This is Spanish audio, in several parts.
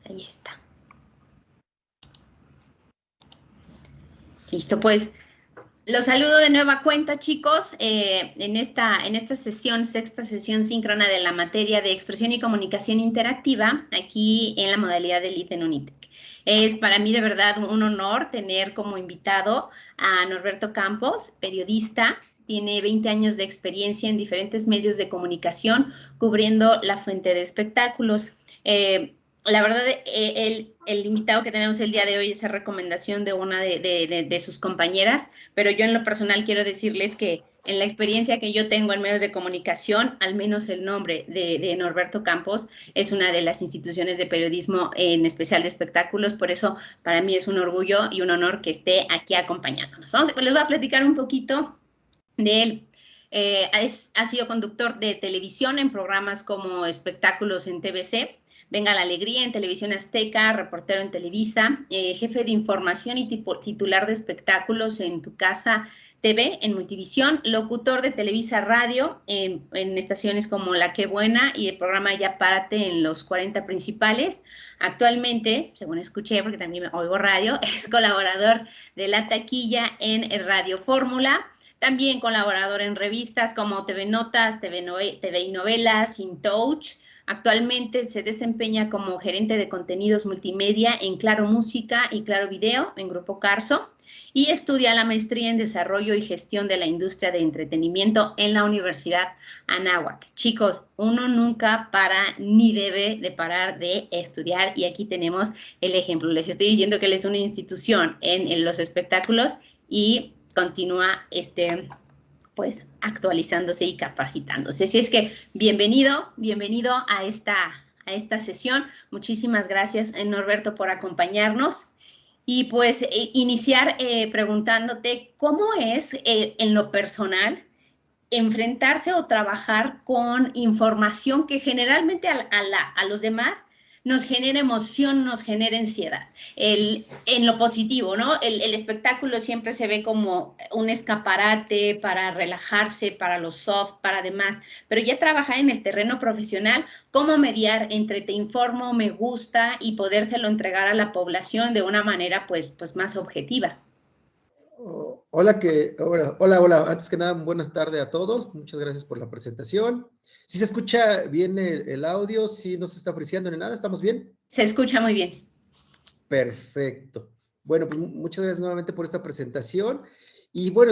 Ahí está. Listo, pues los saludo de nueva cuenta, chicos, en esta sesión, sexta sesión síncrona de la materia de expresión y comunicación interactiva, aquí en la modalidad de LIT en Unitec. Es para mí de verdad un honor tener como invitado a Norberto Campos, periodista. Tiene 20 años de experiencia en diferentes medios de comunicación, cubriendo la fuente de espectáculos. La verdad, el invitado que tenemos el día de hoy es a recomendación de una de sus compañeras, pero yo en lo personal quiero decirles que en la experiencia que yo tengo en medios de comunicación, al menos el nombre de Norberto Campos es una de las instituciones de periodismo, en especial de espectáculos, por eso para mí es un orgullo y un honor que esté aquí acompañándonos. Les voy a platicar un poquito de él. Ha sido conductor de televisión en programas como Espectáculos en TVC, Venga la Alegría en Televisión Azteca, reportero en Televisa, jefe de información y titular de espectáculos en Tu Casa TV, en Multivisión, locutor de Televisa Radio en estaciones como La Qué Buena y el programa Ya Párate en los 40 principales. Actualmente, según escuché, porque también oigo radio, es colaborador de La Taquilla en Radio Fórmula. También colaborador en revistas como TV Notas, TV y Novelas, In Touch. Actualmente se desempeña como gerente de contenidos multimedia en Claro Música y Claro Video en Grupo Carso y estudia la maestría en Desarrollo y Gestión de la Industria de Entretenimiento en la Universidad Anáhuac. Chicos, uno nunca para ni debe de parar de estudiar y aquí tenemos el ejemplo. Les estoy diciendo que él es una institución en los espectáculos y continúa pues actualizándose y capacitándose. Así es que bienvenido a esta sesión. Muchísimas gracias, Norberto, por acompañarnos. Y pues iniciar preguntándote cómo es en lo personal enfrentarse o trabajar con información que generalmente a los demás nos genera emoción, nos genera ansiedad. En lo positivo, ¿no? El espectáculo siempre se ve como un escaparate para relajarse, para los soft, para demás, pero ya trabajar en el terreno profesional, cómo mediar entre te informo, me gusta y podérselo entregar a la población de una manera pues más objetiva. Hola. Antes que nada, buenas tardes a todos. Muchas gracias por la presentación. ¿Sí se escucha bien el audio? ¿Sí no se está friseando ni nada? ¿Estamos bien? Se escucha muy bien. Perfecto. Bueno, pues muchas gracias nuevamente por esta presentación. Y bueno,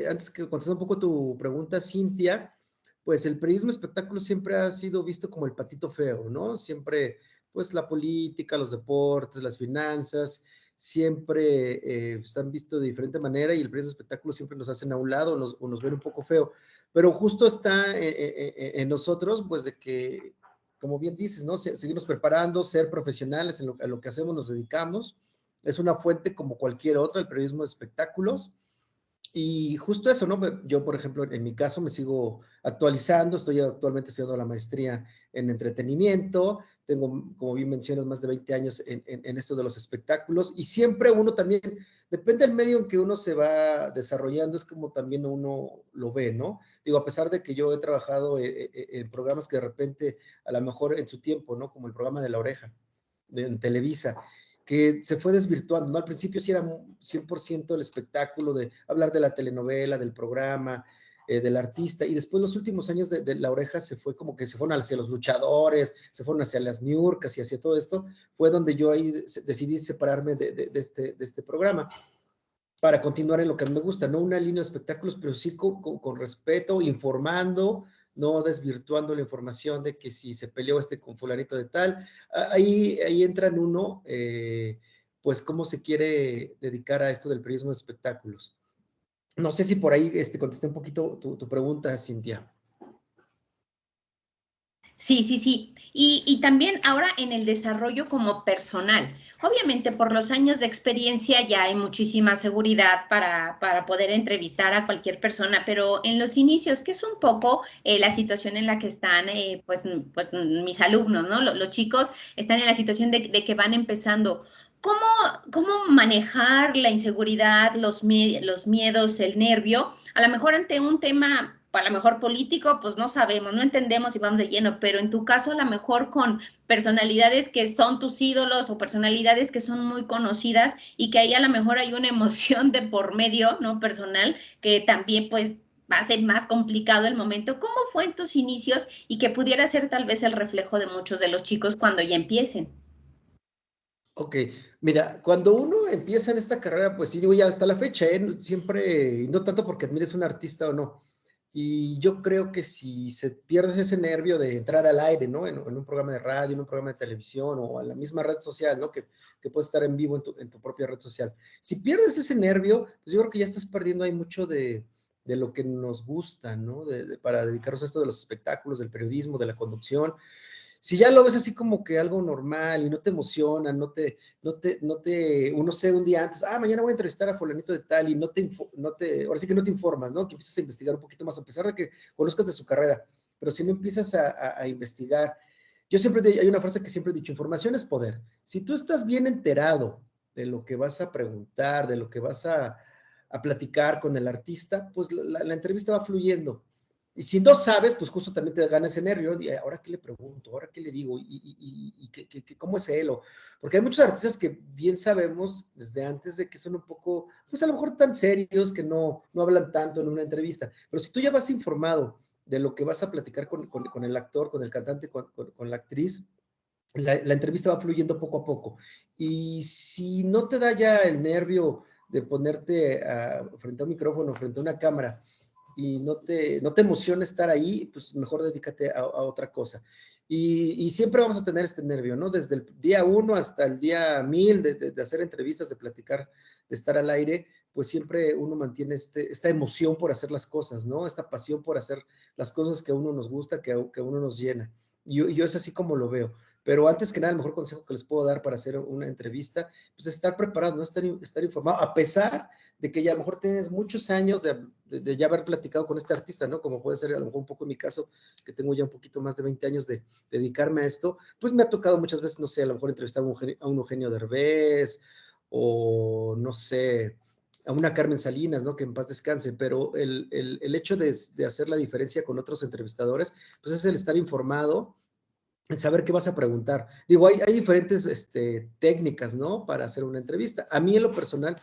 antes que contestar un poco tu pregunta, Cintia, pues el periodismo espectáculo siempre ha sido visto como el patito feo, ¿no? Siempre, pues la política, los deportes, las finanzas, siempre están vistos de diferente manera y el periodismo espectáculo siempre nos hacen a un lado o nos ven un poco feo. Pero justo está en nosotros, pues de que, como bien dices, ¿no? Seguirnos preparando, ser profesionales a lo que hacemos, nos dedicamos. Es una fuente como cualquier otra, el periodismo de espectáculos. Y justo eso, ¿no? Yo, por ejemplo, en mi caso me sigo actualizando, estoy actualmente estudiando la maestría en entretenimiento, tengo, como bien mencionas, más de 20 años en esto de los espectáculos y siempre uno también, depende del medio en que uno se va desarrollando, es como también uno lo ve, ¿no? Digo, a pesar de que yo he trabajado en programas que de repente, a lo mejor en su tiempo, ¿no? Como el programa de La Oreja, en Televisa, que se fue desvirtuando, ¿no? Al principio sí era 100% el espectáculo de hablar de la telenovela, del programa, del artista, y después los últimos años de La Oreja se fue como que se fueron hacia los luchadores, se fueron hacia las niurcas y hacia todo esto, fue donde yo ahí decidí separarme de este programa para continuar en lo que me gusta, no una línea de espectáculos, pero sí con respeto, informando, no desvirtuando la información de que si se peleó con fulanito de tal, ahí entra en uno, pues cómo se quiere dedicar a esto del periodismo de espectáculos. No sé si por ahí contesté un poquito tu pregunta, Cintia. Sí. Y también ahora en el desarrollo como personal. Obviamente por los años de experiencia ya hay muchísima seguridad para poder entrevistar a cualquier persona, pero en los inicios, que es un poco la situación en la que están pues mis alumnos, ¿no? Los chicos están en la situación de que van empezando. ¿Cómo manejar la inseguridad, los miedos, el nervio? A lo mejor ante un tema a lo mejor político, pues no sabemos, no entendemos y vamos de lleno, pero en tu caso a lo mejor con personalidades que son tus ídolos o personalidades que son muy conocidas y que ahí a lo mejor hay una emoción de por medio, ¿no? Personal, que también pues va a ser más complicado el momento. ¿Cómo fue en tus inicios y que pudiera ser tal vez el reflejo de muchos de los chicos cuando ya empiecen? Ok, mira, cuando uno empieza en esta carrera, pues sí, digo, ya hasta la fecha, siempre, y no tanto porque admires a un artista o no, y yo creo que si se pierdes ese nervio de entrar al aire, ¿no? En un programa de radio, en un programa de televisión o en la misma red social, ¿no? Que puedes estar en vivo en tu propia red social. Si pierdes ese nervio, pues yo creo que ya estás perdiendo ahí mucho de lo que nos gusta, ¿no? Para dedicarnos a esto de los espectáculos, del periodismo, de la conducción. Si ya lo ves así como que algo normal y no te emociona, uno sé un día antes, mañana voy a entrevistar a fulanito de tal y ahora sí que no te informas, ¿no? Que empiezas a investigar un poquito más, a pesar de que conozcas de su carrera, pero si no empiezas a investigar, hay una frase que siempre he dicho, información es poder. Si tú estás bien enterado de lo que vas a preguntar, de lo que vas a platicar con el artista, pues la entrevista va fluyendo. Y si no sabes, pues justo también te gana ese nervio, ¿no? ¿Ahora qué le pregunto? ¿Ahora qué le digo? ¿Cómo es él? Porque hay muchos artistas que bien sabemos desde antes de que son un poco, pues a lo mejor tan serios que no hablan tanto en una entrevista. Pero si tú ya vas informado de lo que vas a platicar con el actor, con el cantante, con la actriz, la entrevista va fluyendo poco a poco. Y si no te da ya el nervio de ponerte frente a un micrófono, frente a una cámara, y no te emociona estar ahí, pues mejor dedícate a otra cosa. Y siempre vamos a tener este nervio, ¿no? Desde el día 1 hasta el día 1000 de hacer entrevistas, de platicar, de estar al aire, pues siempre uno mantiene esta emoción por hacer las cosas, ¿no? Esta pasión por hacer las cosas que a uno nos gusta, que a uno nos llena. Yo es así como lo veo. Pero antes que nada, el mejor consejo que les puedo dar para hacer una entrevista, pues estar preparado, ¿no? Estar informado, a pesar de que ya a lo mejor tienes muchos años de ya haber platicado con este artista, ¿no? Como puede ser a lo mejor un poco en mi caso, que tengo ya un poquito más de 20 años de dedicarme a esto, pues me ha tocado muchas veces, no sé, a lo mejor entrevistar a un Eugenio Derbez o no sé, a una Carmen Salinas, ¿no? Que en paz descanse, pero el hecho de hacer la diferencia con otros entrevistadores, pues es el estar informado, el saber qué vas a preguntar. Digo, hay diferentes técnicas, ¿no? Para hacer una entrevista. A mí en lo personal,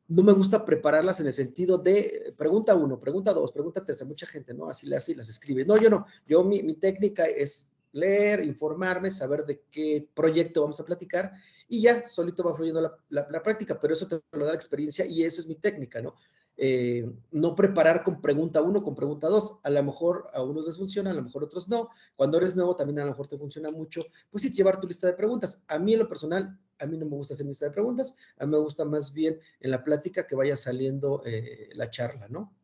no me gusta prepararlas en el sentido de pregunta 1, pregunta 2, pregunta 3, a mucha gente, ¿no? Así las escribe. No, yo no. Mi técnica es leer, informarme, saber de qué proyecto vamos a platicar y ya, solito va fluyendo la práctica, pero eso te lo da la experiencia y esa es mi técnica, ¿no? No preparar con pregunta 1, con pregunta 2. A lo mejor a unos les funciona, a lo mejor a otros no. Cuando eres nuevo también a lo mejor te funciona mucho, pues sí, llevar tu lista de preguntas. A mí en lo personal, a mí no me gusta hacer mi lista de preguntas, a mí me gusta más bien en la plática que vaya saliendo la charla, ¿no?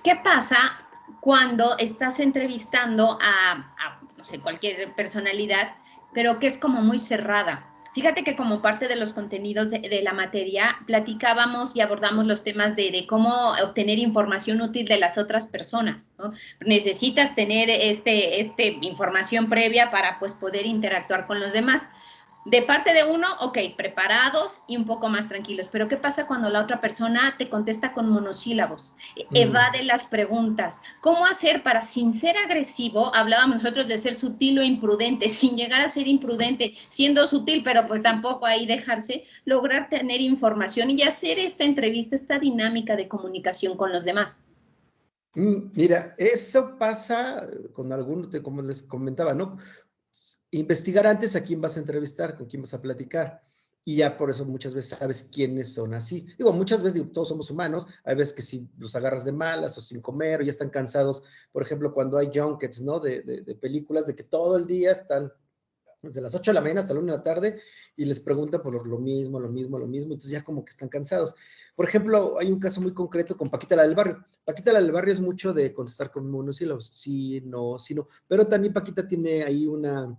¿Qué pasa cuando estás entrevistando a, no sé, cualquier personalidad, pero que es como muy cerrada? Fíjate que como parte de los contenidos de la materia, platicábamos y abordamos los temas de cómo obtener información útil de las otras personas, ¿no? Necesitas tener información previa para pues, poder interactuar con los demás. De parte de uno, ok, preparados y un poco más tranquilos, pero ¿qué pasa cuando la otra persona te contesta con monosílabos? Evade las preguntas. ¿Cómo hacer para, sin ser agresivo, hablábamos nosotros de ser sutil o imprudente, sin llegar a ser imprudente, siendo sutil, pero pues tampoco ahí dejarse, lograr tener información y hacer esta entrevista, esta dinámica de comunicación con los demás? Mira, eso pasa con como les comentaba, ¿no? Investigar antes a quién vas a entrevistar, con quién vas a platicar. Y ya por eso muchas veces sabes quiénes son así. Digo, muchas veces todos somos humanos, hay veces que si los agarras de malas o sin comer o ya están cansados, por ejemplo, cuando hay junkets, ¿no? De películas, de que todo el día están desde las 8 de la mañana hasta la 1 de la tarde y les preguntan por lo mismo, entonces ya como que están cansados. Por ejemplo, hay un caso muy concreto con Paquita la del Barrio. Paquita la del Barrio es mucho de contestar con monosílabos, sí, no, pero también Paquita tiene ahí una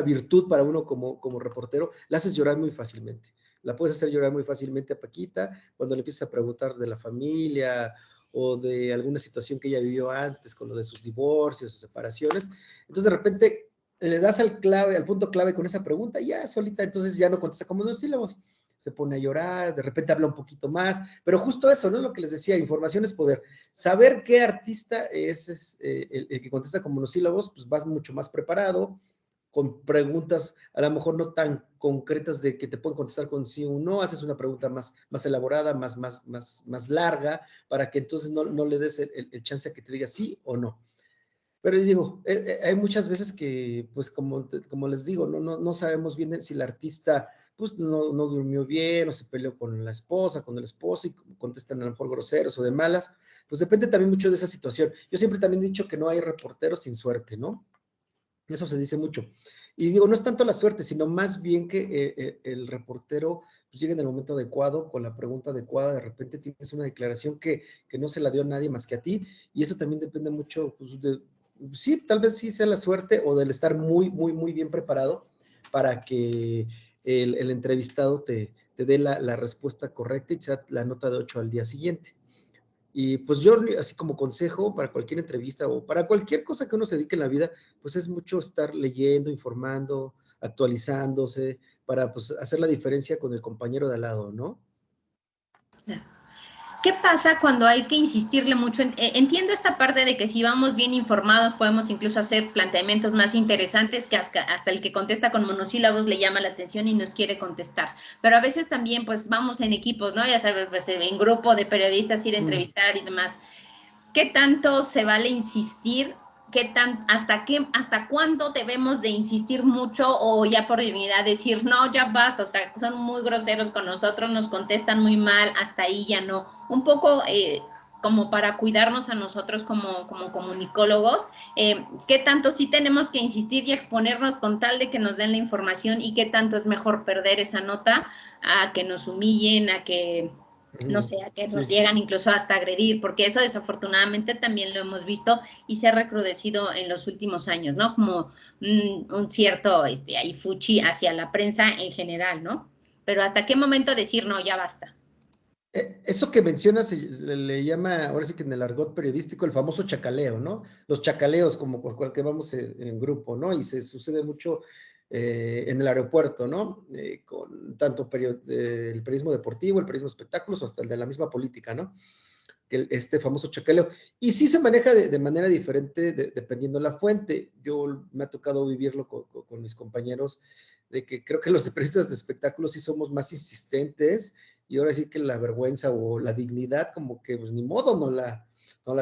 virtud para uno como reportero, la haces llorar muy fácilmente. La puedes hacer llorar muy fácilmente a Paquita cuando le empiezas a preguntar de la familia o de alguna situación que ella vivió antes con lo de sus divorcios o separaciones. Entonces de repente le das al punto clave con esa pregunta y ya solita, entonces ya no contesta como dos sílabos. se pone a llorar, de repente habla un poquito más, pero justo eso, ¿no? Lo que les decía, información es poder. Saber qué artista es el que contesta con monosílabos, pues vas mucho más preparado, con preguntas a lo mejor no tan concretas de que te pueden contestar con sí o no, haces una pregunta más elaborada, más larga, para que entonces no le des el chance a que te diga sí o no. Pero digo, hay muchas veces que, pues como les digo, no sabemos bien si el artista pues no durmió bien o se peleó con la esposa, con el esposo y contestan a lo mejor groseros o de malas. Pues depende también mucho de esa situación. Yo siempre también he dicho que no hay reporteros sin suerte, ¿no? Eso se dice mucho. Y digo, no es tanto la suerte, sino más bien que el reportero pues, llegue en el momento adecuado, con la pregunta adecuada, de repente tienes una declaración que no se la dio a nadie más que a ti, y eso también depende mucho, pues, sí, tal vez sí sea la suerte o del estar muy bien preparado para que el entrevistado te dé la respuesta correcta y sea la nota de 8 al día siguiente. Y pues yo, así como consejo para cualquier entrevista o para cualquier cosa que uno se dedique en la vida, pues es mucho estar leyendo, informando, actualizándose, para pues hacer la diferencia con el compañero de al lado, ¿no? ¿Qué pasa cuando hay que insistirle mucho? Entiendo esta parte de que si vamos bien informados podemos incluso hacer planteamientos más interesantes que hasta el que contesta con monosílabos le llama la atención y nos quiere contestar. Pero a veces también pues vamos en equipos, ¿no? Ya sabes, pues, en grupo de periodistas ir a entrevistar y demás. ¿Qué tanto se vale insistir? ¿Hasta cuándo debemos de insistir mucho o ya por dignidad decir, no, ya vas? O sea, son muy groseros con nosotros, nos contestan muy mal, hasta ahí ya no. Un poco como para cuidarnos a nosotros como comunicólogos, ¿qué tanto sí tenemos que insistir y exponernos con tal de que nos den la información y qué tanto es mejor perder esa nota a que nos humillen, a que no sé, a que nos Sí. llegan incluso hasta agredir, porque eso desafortunadamente también lo hemos visto y se ha recrudecido en los últimos años, ¿no? Como un cierto ahí fuchi hacia la prensa en general, ¿no? Pero hasta qué momento decir, no, ya basta. Eso que mencionas se le llama, ahora sí que en el argot periodístico, el famoso chacaleo, ¿no? Los chacaleos, como que vamos en grupo, ¿no? Y se sucede mucho en el aeropuerto, ¿no? Con tanto el periodismo deportivo, el periodismo de espectáculos, o hasta el de la misma política, ¿no? Este famoso chacaleo. Y sí se maneja de manera diferente dependiendo de la fuente. Yo me ha tocado vivirlo con mis compañeros, de que creo que los periodistas de espectáculos sí somos más insistentes y ahora sí que la vergüenza o la dignidad como que pues ni modo no la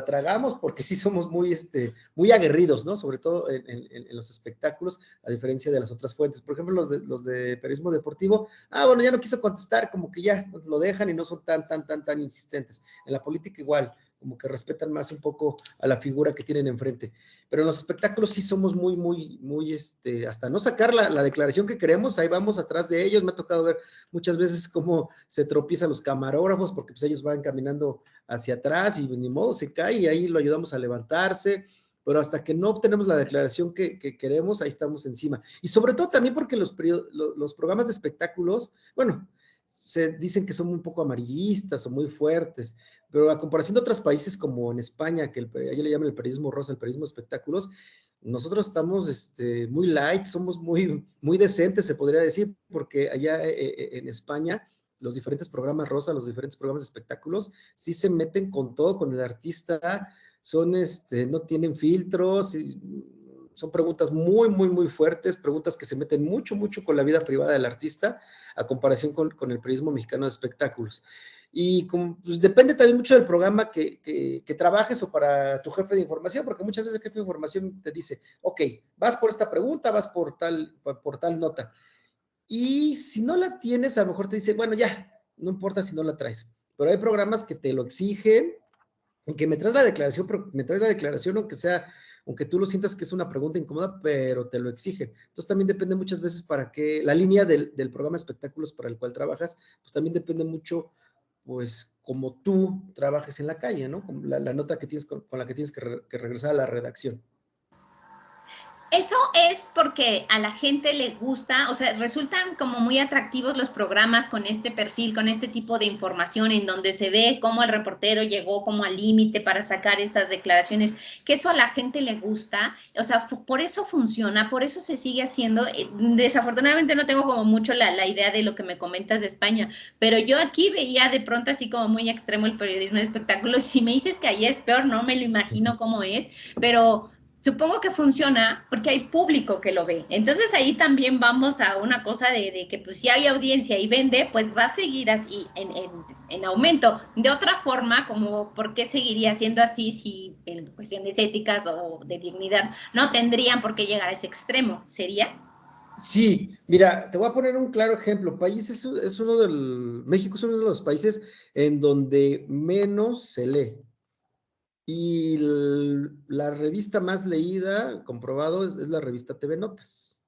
tragamos porque sí somos muy aguerridos, ¿no? Sobre todo en los espectáculos, a diferencia de las otras fuentes. Por ejemplo, los de periodismo deportivo, bueno, ya no quiso contestar, como que ya lo dejan y no son tan insistentes. En la política igual, como que respetan más un poco a la figura que tienen enfrente. Pero en los espectáculos sí somos muy, hasta no sacar la declaración que queremos, ahí vamos atrás de ellos. Me ha tocado ver muchas veces cómo se tropiezan los camarógrafos, porque pues ellos van caminando hacia atrás y ni modo se cae y ahí lo ayudamos a levantarse, pero hasta que no obtenemos la declaración que queremos, ahí estamos encima. Y sobre todo también porque los programas de espectáculos, bueno, se dicen que son un poco amarillistas o muy fuertes, pero a comparación de otros países como en España, que allí le llaman el periodismo rosa, el periodismo de espectáculos, nosotros estamos muy light, somos muy decentes, se podría decir, porque allá en España los diferentes programas rosa, los diferentes programas de espectáculos, sí se meten con todo, con el artista, no tienen filtros, son preguntas muy fuertes, preguntas que se meten mucho con la vida privada del artista, a comparación con el periodismo mexicano de espectáculos. Y pues depende también mucho del programa que trabajes o para tu jefe de información, porque muchas veces el jefe de información te dice, ok, vas por esta pregunta, vas por tal nota. Y si no la tienes, a lo mejor te dice, bueno, ya, no importa si no la traes. Pero hay programas que te lo exigen, en que me traes la declaración, pero me traes la declaración aunque tú lo sientas que es una pregunta incómoda, pero te lo exigen. Entonces también depende muchas veces para qué, la línea del programa de espectáculos para el cual trabajas, pues también depende mucho, pues, como tú trabajes en la calle, ¿no? Con la nota que tienes con la que tienes que regresar a la redacción. Eso es porque a la gente le gusta, o sea, resultan como muy atractivos los programas con este perfil, con este tipo de información en donde se ve cómo el reportero llegó como al límite para sacar esas declaraciones, que eso a la gente le gusta, o sea, por eso funciona, por eso se sigue haciendo. Desafortunadamente no tengo como mucho la idea de lo que me comentas de España, pero yo aquí veía de pronto así como muy extremo el periodismo de espectáculos. Si me dices que allá es peor, no me lo imagino cómo es, pero supongo que funciona porque hay público que lo ve. Entonces ahí también vamos a una cosa de que pues si hay audiencia y vende, pues va a seguir así en aumento. De otra forma, como por qué seguiría siendo así si en cuestiones éticas o de dignidad no tendrían por qué llegar a ese extremo. ¿Sería? Sí, mira, te voy a poner un claro ejemplo. México es uno de los países en donde menos se lee. Y la revista más leída, comprobado, es la revista TV Notas.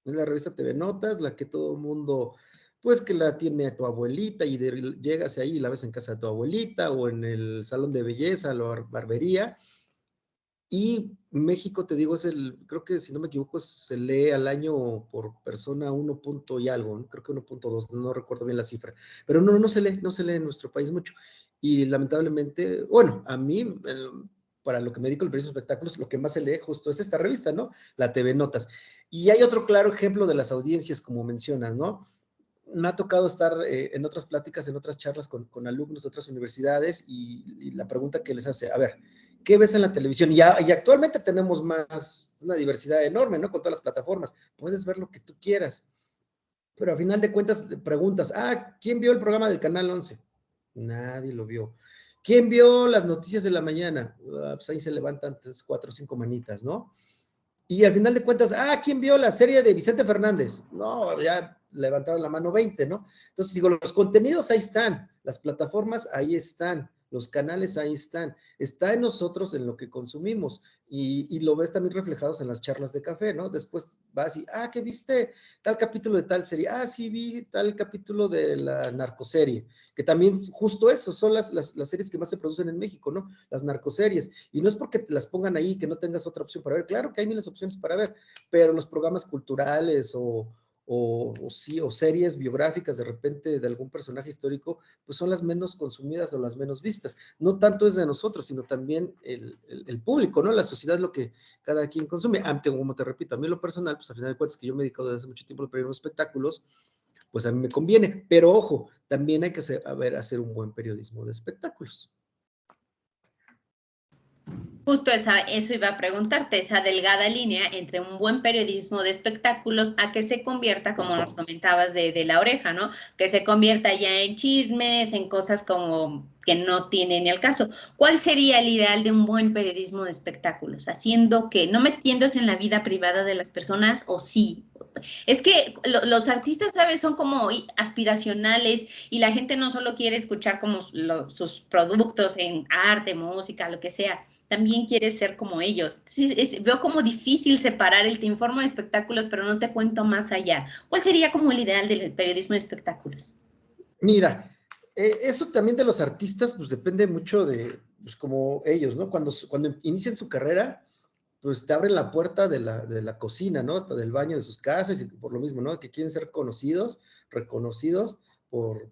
Es la revista TV Notas, la que todo el mundo, pues que la tiene tu abuelita y llegas ahí y la ves en casa de tu abuelita o en el salón de belleza, la barbería. Y México, te digo, creo que si no me equivoco, se lee al año por persona 1 punto y algo, ¿no? Creo que 1.2, no recuerdo bien la cifra. Pero no se lee en nuestro país mucho. Y lamentablemente, bueno, a mí, para lo que me dedico el periodismo de espectáculos, lo que más se lee justo es esta revista, ¿no? La TV Notas. Y hay otro claro ejemplo de las audiencias, como mencionas, ¿no? Me ha tocado estar en otras pláticas, en otras charlas con alumnos de otras universidades y la pregunta que les hace, a ver, ¿qué ves en la televisión? Y actualmente tenemos una diversidad enorme, ¿no? Con todas las plataformas. Puedes ver lo que tú quieras. Pero a final de cuentas preguntas, ¿quién vio el programa del Canal 11? Nadie lo vio. ¿Quién vio las noticias de la mañana? Pues ahí se levantan 4 o 5 manitas, ¿no? Y al final de cuentas, ¿quién vio la serie de Vicente Fernández? No, ya levantaron la mano 20, ¿no? Entonces digo, los contenidos ahí están, las plataformas ahí están, los canales ahí están, está en nosotros en lo que consumimos y lo ves también reflejados en las charlas de café, ¿no? Después vas y, ¿qué viste? Tal capítulo de tal serie, sí vi tal capítulo de la narcoserie, que también justo eso, son las series que más se producen en México, ¿no? Las narcoseries, y no es porque te las pongan ahí que no tengas otra opción para ver, claro que hay miles de opciones para ver, pero los programas culturales o series biográficas de repente de algún personaje histórico, pues son las menos consumidas o las menos vistas. No tanto es de nosotros, sino también el público, ¿no? La sociedad es lo que cada quien consume. Aunque, como te repito, a mí lo personal, pues al final de cuentas que yo me dedico desde hace mucho tiempo al periodismo de espectáculos, pues a mí me conviene. Pero ojo, también hay que hacer un buen periodismo de espectáculos. Justo eso iba a preguntarte, esa delgada línea entre un buen periodismo de espectáculos a que se convierta, como nos comentabas de La Oreja, ¿no? Que se convierta ya en chismes, en cosas como que no tienen ni el caso. ¿Cuál sería el ideal de un buen periodismo de espectáculos? Haciendo que, no metiéndose en la vida privada de las personas, o sí. Es que los artistas, ¿sabes? Son como aspiracionales y la gente no solo quiere escuchar como sus productos en arte, música, lo que sea, también quiere ser como ellos. Sí, veo como difícil separar te informo de espectáculos, pero no te cuento más allá. ¿Cuál sería como el ideal del periodismo de espectáculos? Mira, eso también de los artistas, pues depende mucho de, pues como ellos, ¿no? Cuando inician su carrera, pues te abren la puerta de la cocina, ¿no? Hasta del baño de sus casas y por lo mismo, ¿no? Que quieren ser reconocidos por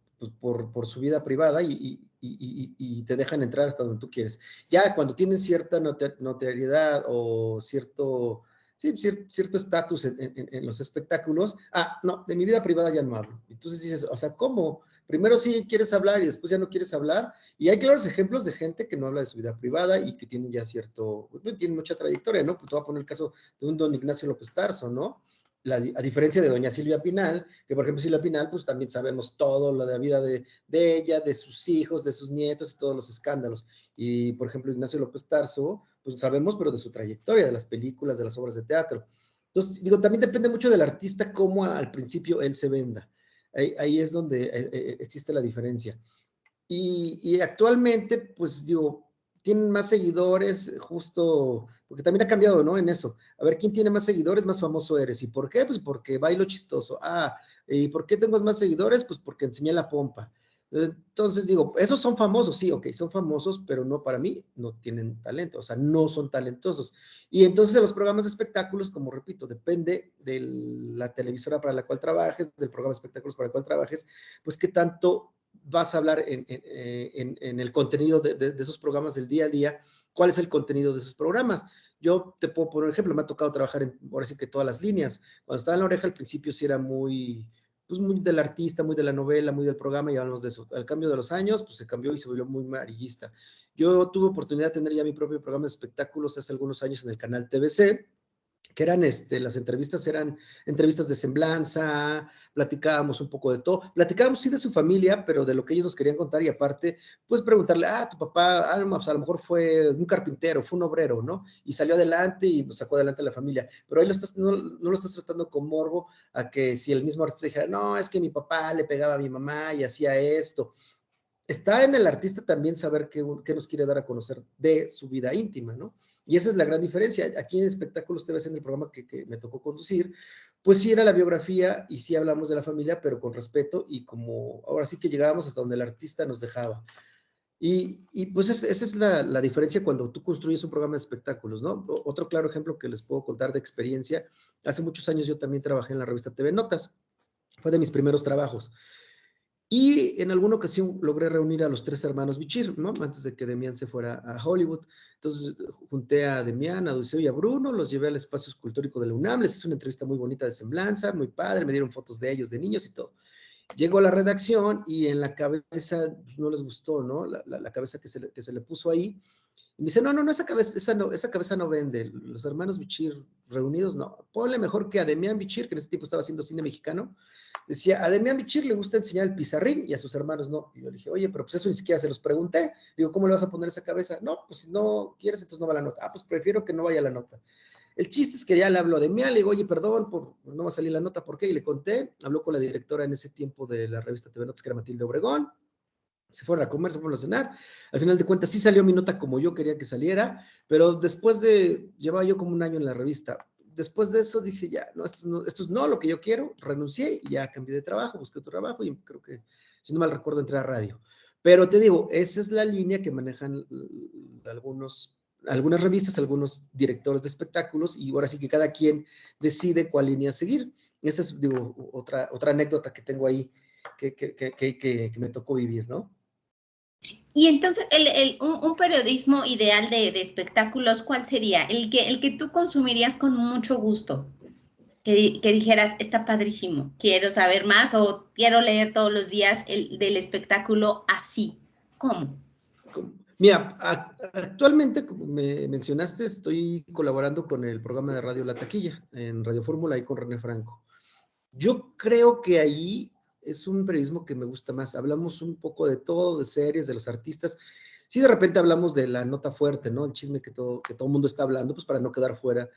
su vida privada y te dejan entrar hasta donde tú quieres. Ya cuando tienen cierta notoriedad o cierto estatus en los espectáculos, no, de mi vida privada ya no hablo. Entonces dices, o sea, ¿cómo? Primero sí quieres hablar y después ya no quieres hablar. Y hay claros ejemplos de gente que no habla de su vida privada y que tiene ya tiene mucha trayectoria, ¿no? Pues te voy a poner el caso de un don Ignacio López Tarso, ¿no? A diferencia de doña Silvia Pinal, que por ejemplo Silvia Pinal, pues también sabemos todo lo de la vida de ella, de sus hijos, de sus nietos y todos los escándalos. Y por ejemplo Ignacio López Tarso, pues sabemos, pero de su trayectoria, de las películas, de las obras de teatro. Entonces, digo, también depende mucho del artista cómo al principio él se venda. Ahí es donde existe la diferencia. Y actualmente, pues digo, tienen más seguidores, justo, porque también ha cambiado, ¿no? En eso. A ver, ¿quién tiene más seguidores, más famoso eres? ¿Y por qué? Pues porque bailo chistoso. ¿Y por qué tengo más seguidores? Pues porque enseñé la pompa. Entonces digo, esos son famosos, sí, ok, son famosos, pero no para mí, no tienen talento, o sea, no son talentosos. Y entonces en los programas de espectáculos, como repito, depende de la televisora para la cual trabajes, del programa de espectáculos para el cual trabajes, pues qué tanto vas a hablar en el contenido de esos programas del día a día, cuál es el contenido de esos programas. Yo te puedo poner un ejemplo, me ha tocado trabajar en, ahora sí que todas las líneas. Cuando estaba en La Oreja al principio sí era muy, pues muy del artista, muy de la novela, muy del programa, y hablamos de eso. Al cambio de los años, pues se cambió y se volvió muy amarillista. Yo tuve oportunidad de tener ya mi propio programa de espectáculos hace algunos años en el canal TVC, que eran, las entrevistas eran entrevistas de semblanza, platicábamos un poco de todo, platicábamos sí de su familia, pero de lo que ellos nos querían contar y aparte, pues preguntarle, tu papá, pues a lo mejor fue un carpintero, fue un obrero, ¿no? Y salió adelante y nos sacó adelante a la familia, pero ahí no lo estás tratando con morbo a que si el mismo artista dijera, no, es que mi papá le pegaba a mi mamá y hacía esto. Está en el artista también saber qué nos quiere dar a conocer de su vida íntima, ¿no? Y esa es la gran diferencia. Aquí en Espectáculos TV, en el programa que me tocó conducir, pues sí era la biografía y sí hablamos de la familia, pero con respeto y como ahora sí que llegábamos hasta donde el artista nos dejaba. Y pues esa es la diferencia cuando tú construyes un programa de espectáculos, ¿no? Otro claro ejemplo que les puedo contar de experiencia, hace muchos años yo también trabajé en la revista TV Notas, fue de mis primeros trabajos. Y en alguna ocasión logré reunir a los tres hermanos Bichir, ¿no? Antes de que Demián se fuera a Hollywood. Entonces junté a Demián, a Dulceo y a Bruno, los llevé al espacio escultórico de la UNAM, les hice una entrevista muy bonita de semblanza, muy padre, me dieron fotos de ellos, de niños y todo. Llego a la redacción y en la cabeza pues, no les gustó, ¿no? La cabeza que se le puso ahí. Y me dice, no, esa cabeza no vende. Los hermanos Bichir reunidos, no. Ponle mejor que a Demián Bichir, que en ese tiempo estaba haciendo cine mexicano. Decía, a Demián Bichir le gusta enseñar el pizarrín y a sus hermanos no. Y yo le dije, oye, pero pues eso ni siquiera se los pregunté. Digo, ¿cómo le vas a poner esa cabeza? No, pues si no quieres, entonces no va la nota. Pues prefiero que no vaya la nota. El chiste es que ya le hablo a Demián, le digo, oye, perdón, no va a salir la nota, ¿por qué? Y le conté, habló con la directora en ese tiempo de la revista TV Notas, que era Matilde Obregón, se fueron a comer, se fueron a cenar. Al final de cuentas, sí salió mi nota como yo quería que saliera, pero después llevaba yo como un año en la revista. Después de eso dije, ya, no, esto es no lo que yo quiero, renuncié y ya cambié de trabajo, busqué otro trabajo y creo que, si no mal recuerdo, entré a radio. Pero te digo, esa es la línea que manejan algunas revistas, algunos directores de espectáculos y ahora sí que cada quien decide cuál línea seguir. Esa es, digo, otra anécdota que tengo ahí que me tocó vivir, ¿no? Y entonces, un periodismo ideal de espectáculos, ¿cuál sería? El que tú consumirías con mucho gusto, que dijeras, está padrísimo, quiero saber más o quiero leer todos los días del espectáculo así. ¿Cómo? Mira, actualmente, como me mencionaste, estoy colaborando con el programa de radio La Taquilla, en Radio Fórmula y con René Franco. Yo creo que ahí es un periodismo que me gusta más. Hablamos un poco de todo, de series, de los artistas. Sí, de repente hablamos de la nota fuerte, ¿no? El chisme que todo el mundo está hablando, pues para no quedar fuera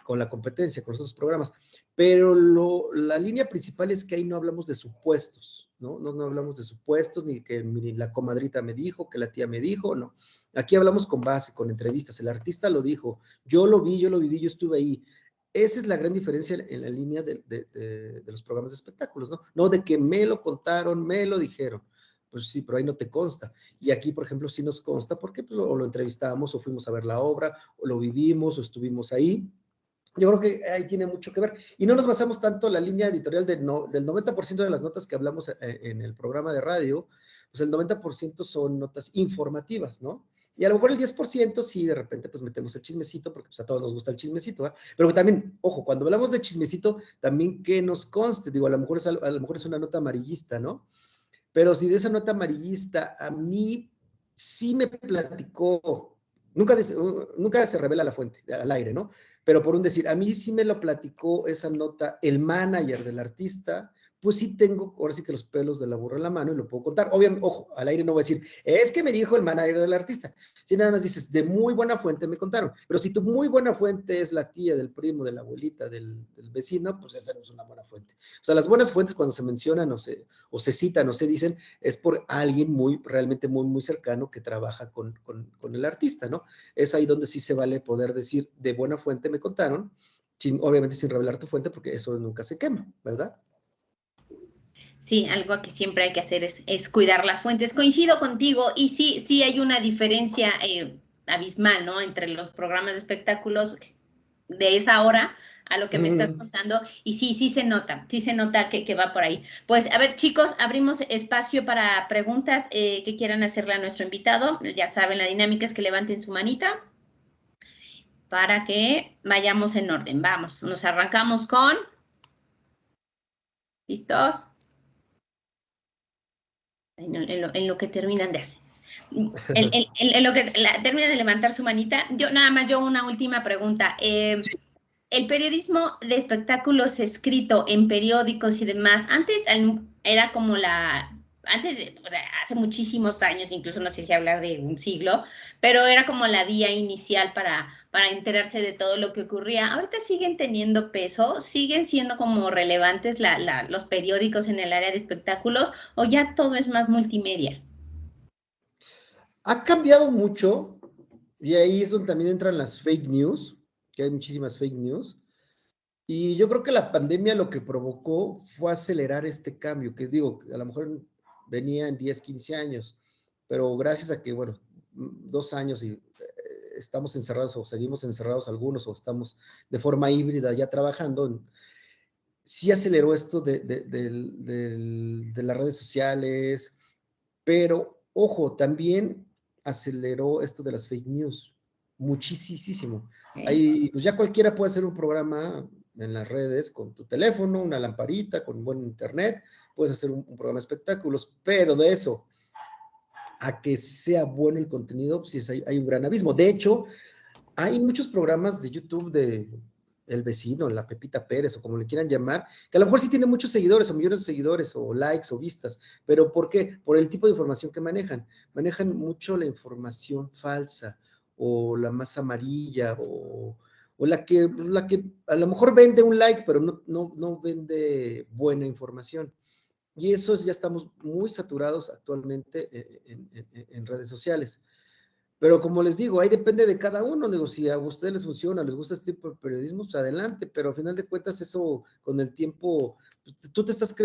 con la competencia, con los otros programas. Pero la línea principal es que ahí no hablamos de supuestos, ¿no? No hablamos de supuestos, ni que la comadrita me dijo, que la tía me dijo, no. Aquí hablamos con base, con entrevistas. El artista lo dijo, yo lo vi, yo lo viví, yo estuve ahí. Esa es la gran diferencia en la línea de los programas de espectáculos, ¿no? No de que me lo contaron, me lo dijeron. Pues sí, pero ahí no te consta. Y aquí, por ejemplo, sí nos consta porque pues, lo entrevistamos o fuimos a ver la obra, o lo vivimos o estuvimos ahí. Yo creo que ahí tiene mucho que ver. Y no nos basamos tanto en la línea editorial del 90% de las notas que hablamos en el programa de radio, pues el 90% son notas informativas, ¿no? Y a lo mejor el 10% sí, de repente, pues metemos el chismecito, porque pues a todos nos gusta el chismecito, ¿eh? Pero también, ojo, cuando hablamos de chismecito, también que nos conste, digo, a lo mejor es una nota amarillista, ¿no? Pero si de esa nota amarillista a mí sí me platicó, nunca se revela la fuente al aire, ¿no? Pero por un decir, a mí sí me lo platicó esa nota el manager del artista, pues sí tengo, ahora sí que los pelos de la burra en la mano y lo puedo contar. Obviamente, ojo, al aire no voy a decir, es que me dijo el manager del artista. Si nada más dices, de muy buena fuente me contaron. Pero si tu muy buena fuente es la tía, del primo, de la abuelita, del vecino, pues esa no es una buena fuente. O sea, las buenas fuentes cuando se mencionan o se citan o se dicen, es por alguien realmente muy cercano que trabaja con el artista, ¿no? Es ahí donde sí se vale poder decir, de buena fuente me contaron, obviamente sin revelar tu fuente, porque eso nunca se quema, ¿verdad? Sí, algo que siempre hay que hacer es cuidar las fuentes. Coincido contigo y sí, sí hay una diferencia abismal, ¿no? Entre los programas de espectáculos de esa hora a lo que me estás Mm. contando. Y sí, sí se nota que va por ahí. Pues a ver, chicos, abrimos espacio para preguntas que quieran hacerle a nuestro invitado. Ya saben, la dinámica es que levanten su manita para que vayamos en orden. Vamos, nos arrancamos con... ¿Listos? En lo que terminan de hacer. En lo que terminan de levantar su manita, yo una última pregunta. El periodismo de espectáculos escrito en periódicos y demás, antes era como o sea, hace muchísimos años, incluso no sé si hablar de un siglo, pero era como la vía inicial para enterarse de todo lo que ocurría. Ahorita siguen teniendo peso, siguen siendo como relevantes los periódicos en el área de espectáculos, o ya todo es más multimedia. Ha cambiado mucho y ahí es donde también entran las fake news, que hay muchísimas fake news. Y yo creo que la pandemia lo que provocó fue acelerar este cambio, que digo, a lo mejor venía en 10, 15 años, pero gracias a que, bueno, 2 años y estamos encerrados o seguimos encerrados algunos o estamos de forma híbrida ya trabajando, sí aceleró esto de las redes sociales, pero ojo, también aceleró esto de las fake news, muchísimo. ¿Ok? Ahí, pues ya cualquiera puede hacer un programa en las redes con tu teléfono, una lamparita, con buen internet, puedes hacer un programa de espectáculos, pero de eso a que sea bueno el contenido, pues sí, hay un gran abismo. De hecho, hay muchos programas de YouTube de El Vecino, la Pepita Pérez, o como le quieran llamar, que a lo mejor sí tiene muchos seguidores, o millones de seguidores, o likes, o vistas, pero ¿por qué? Por el tipo de información que manejan. Manejan mucho la información falsa, o la más amarilla, o la que a lo mejor vende un like, pero no vende buena información. Y eso ya estamos muy saturados actualmente en redes sociales. Pero como les digo, ahí depende de cada uno. Digo, si a ustedes les funciona, les gusta este tipo de periodismo, pues adelante, pero al final de cuentas eso con el tiempo, pues, tú te estás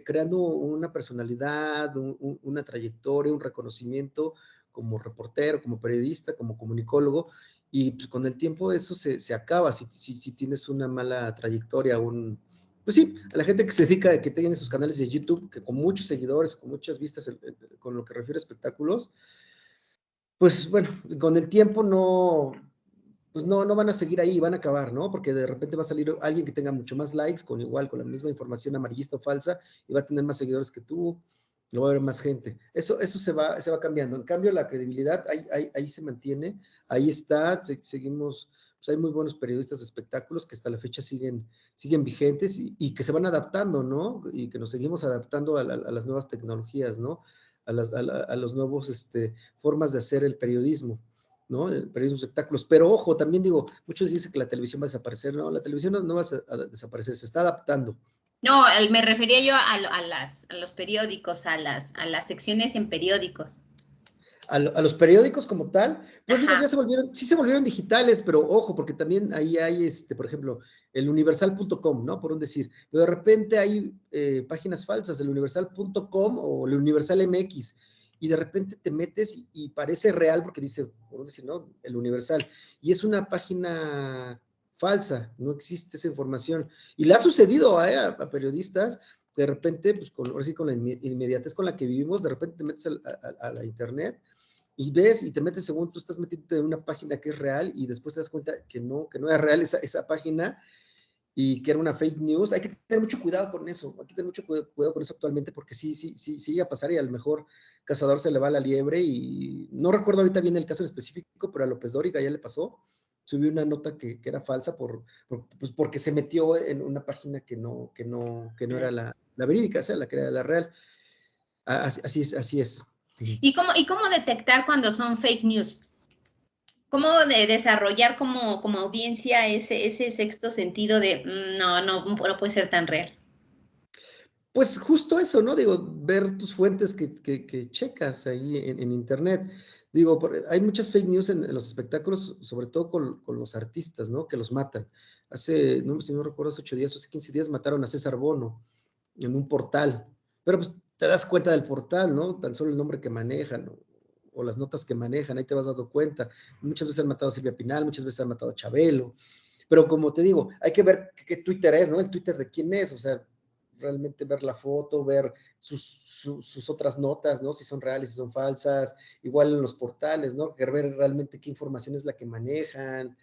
creando una personalidad, una trayectoria, un reconocimiento como reportero, como periodista, como comunicólogo, y pues, con el tiempo eso se acaba si tienes una mala trayectoria, pues sí, a la gente que se dedica, que tiene sus canales de YouTube, que con muchos seguidores, con muchas vistas, con lo que refiere a espectáculos, pues bueno, con el tiempo pues no van a seguir ahí, van a acabar, ¿no? Porque de repente va a salir alguien que tenga mucho más likes, con la misma información amarillista o falsa, y va a tener más seguidores que tú, y va a haber más gente. Eso se va cambiando. En cambio, la credibilidad ahí se mantiene, ahí está, seguimos, pues hay muy buenos periodistas de espectáculos que hasta la fecha siguen vigentes y que se van adaptando, ¿no? Y que nos seguimos adaptando a las nuevas tecnologías, ¿no? A los nuevos formas de hacer el periodismo, ¿no? El periodismo de espectáculos. Pero ojo, también digo, muchos dicen que la televisión va a desaparecer, ¿no? La televisión no va a desaparecer, se está adaptando. No, me refería yo a los periódicos, a las secciones en periódicos. A los periódicos como tal, pues digo, Ajá. sí se volvieron digitales, pero ojo, porque también ahí hay, por ejemplo, el universal.com, ¿no? Por un decir, pero de repente hay páginas falsas, el universal.com o el universal MX, y de repente te metes y parece real porque dice, por un decir, ¿no? El universal, y es una página falsa, no existe esa información. Y le ha sucedido a periodistas, de repente, pues ahora sí, con la inmediatez con la que vivimos, de repente te metes a la internet y ves y te metes según tú estás metiendo en una página que es real y después te das cuenta que no era real esa página y que era una fake news. Hay que tener mucho cuidado con eso, hay que tener mucho cuidado con eso actualmente porque sí llega a pasar y a lo mejor Cazador se le va la liebre y no recuerdo ahorita bien el caso en específico, pero a López Dóriga ya le pasó. Subió una nota que era falsa pues porque se metió en una página que no era la verídica, o sea, la que era la real. Así es, así es. ¿Y cómo detectar cuando son fake news? ¿Cómo desarrollar como audiencia ese sexto sentido de no puede ser tan real? Pues justo eso, ¿no? Digo, ver tus fuentes que checas ahí en internet. Digo, hay muchas fake news en los espectáculos, sobre todo con los artistas, ¿no? Que los matan. Si no recuerdo, hace 8 días o hace 15 días mataron a César Bono en un portal. pero pues te das cuenta del portal, ¿no? Tan solo el nombre que manejan, ¿no? O las notas que manejan, ahí te vas dando cuenta. Muchas veces han matado a Silvia Pinal, muchas veces han matado a Chabelo, pero como te digo, hay que ver qué Twitter es, ¿no? El Twitter de quién es, o sea, realmente ver la foto, ver sus otras notas, ¿no? Si son reales, si son falsas, igual en los portales, ¿no? Ver realmente qué información es la que manejan.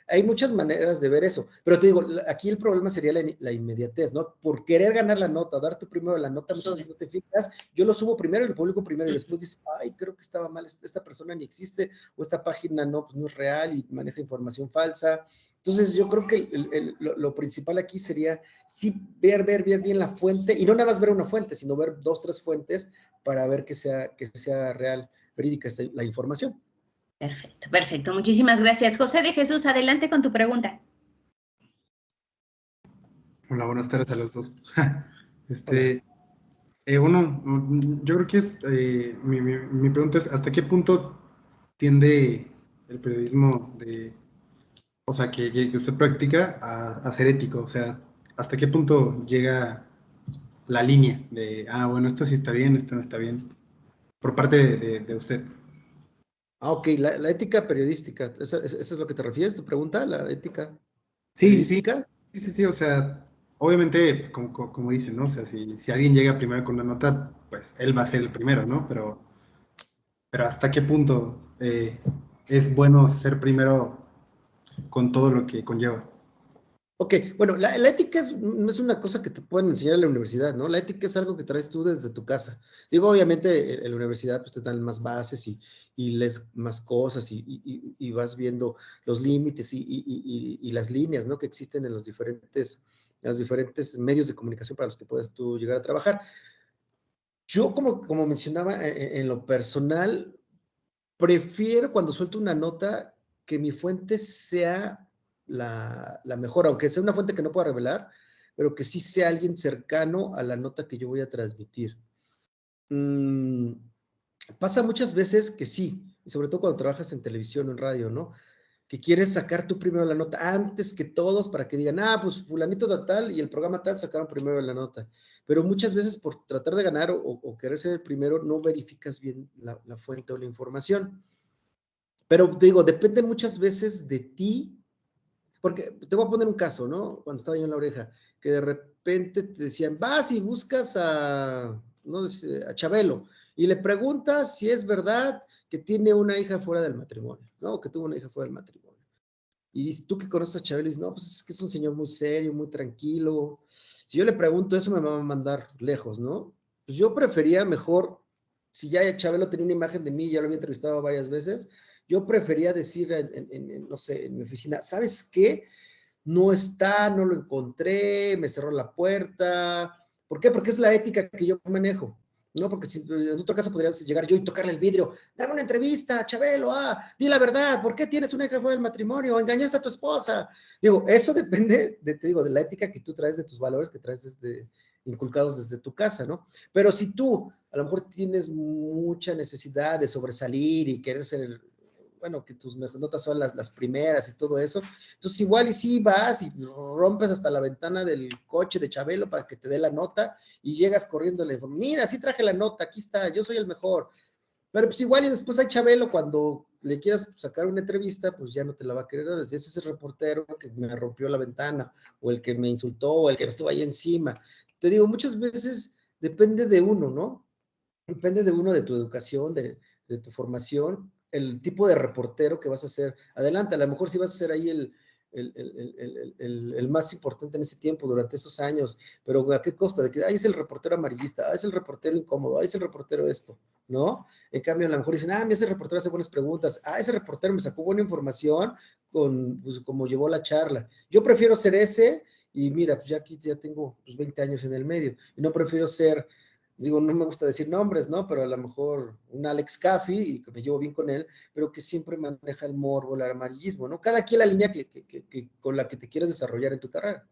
Hay muchas maneras de ver eso, pero te digo, aquí el problema sería la inmediatez, ¿no? Por querer ganar la nota, dar tú primero la nota, muchas veces no te fijas, yo lo subo primero y lo publico primero y después dices, ay, creo que estaba mal, esta persona ni existe, o esta página no, pues no es real y maneja información falsa. Entonces yo creo que lo principal aquí sería sí ver bien la fuente, y no nada más ver una fuente, sino ver 2, 3 fuentes para ver que sea real, verídica la información. Perfecto, perfecto. Muchísimas gracias. José de Jesús, adelante con tu pregunta. Hola, buenas tardes a los dos. Hola. Bueno, yo creo que mi pregunta es, ¿hasta qué punto tiende el periodismo o sea, que usted practica a ser ético? O sea, ¿hasta qué punto llega la línea de, bueno, esto sí está bien, esto no está bien, por parte de usted? Ok, la ética periodística, ¿eso es lo que te refieres, tu pregunta, la ética Sí, sí, sí, periodística? sí, o sea, obviamente, pues, como dicen, ¿no? O sea, si alguien llega primero con una nota, pues él va a ser el primero, ¿no? Pero ¿hasta qué punto es bueno ser primero con todo lo que conlleva? Ok, bueno, la ética no es una cosa que te pueden enseñar en la universidad, ¿no? La ética es algo que traes tú desde tu casa. Digo, obviamente en la universidad pues te dan más bases y lees más cosas y vas viendo los límites y las líneas, ¿no? Que existen en los diferentes medios de comunicación para los que puedes tú llegar a trabajar. Yo, como mencionaba, en lo personal, prefiero cuando suelto una nota que mi fuente sea la mejor, aunque sea una fuente que no pueda revelar, pero que sí sea alguien cercano a la nota que yo voy a transmitir. Mm, Pasa muchas veces que sí, y sobre todo cuando trabajas en televisión o en radio, ¿no? Que quieres sacar tú primero la nota antes que todos para que digan, pues fulanito de tal y el programa tal sacaron primero la nota. Pero muchas veces por tratar de ganar o querer ser el primero, no verificas bien la fuente o la información. Pero te digo, depende muchas veces de ti, porque te voy a poner un caso, ¿no? Cuando estaba yo en La Oreja, que de repente te decían, vas y buscas no sé, a Chabelo y le preguntas si es verdad que tiene una hija fuera del matrimonio, ¿no? Que tuvo una hija fuera del matrimonio. Y tú que conoces a Chabelo, dices, no, pues es que es un señor muy serio, muy tranquilo. Si yo le pregunto eso, me va a mandar lejos, ¿no? Pues yo prefería mejor, si ya Chabelo tenía una imagen de mí, ya lo había entrevistado varias veces, yo prefería decir, no sé, en mi oficina, ¿sabes qué? No está, no lo encontré, me cerró la puerta. ¿Por qué? Porque es la ética que yo manejo. No, porque si, en otro caso podrías llegar yo y tocarle el vidrio, dame una entrevista, Chabelo, di la verdad, ¿por qué tienes una hija fuera del matrimonio? ¿Engañaste a tu esposa? Digo, eso depende, te digo, de la ética que tú traes, de tus valores que traes inculcados desde tu casa, ¿no? Pero si tú a lo mejor tienes mucha necesidad de sobresalir y querer ser, bueno, que tus notas son las primeras y todo eso, entonces igual y sí vas y rompes hasta la ventana del coche de Chabelo para que te dé la nota y llegas corriendo, mira, sí traje la nota, aquí está, yo soy el mejor. Pero pues igual y después hay Chabelo, cuando le quieras sacar una entrevista, pues ya no te la va a querer dar. Ese es el reportero que me rompió la ventana, o el que me insultó, o el que estuvo ahí encima. Te digo, muchas veces depende de uno, ¿no? Depende de uno, de tu educación, de tu formación, el tipo de reportero que vas a ser. Adelante, a lo mejor sí vas a ser ahí el más importante en ese tiempo, durante esos años, pero ¿a qué costa? De que, es el reportero amarillista, es el reportero incómodo, es el reportero esto, ¿no? En cambio, a lo mejor dicen, ese reportero hace buenas preguntas, ese reportero me sacó buena información pues, como llevó la charla. Yo prefiero ser ese, y mira, pues ya aquí ya tengo 20 años en el medio, y no prefiero ser, digo, no me gusta decir nombres, ¿no? Pero a lo mejor un Alex Caffey, y que me llevo bien con él, pero que siempre maneja el morbo, el amarillismo, ¿no? Cada quien la línea con la que te quieres desarrollar en tu carrera.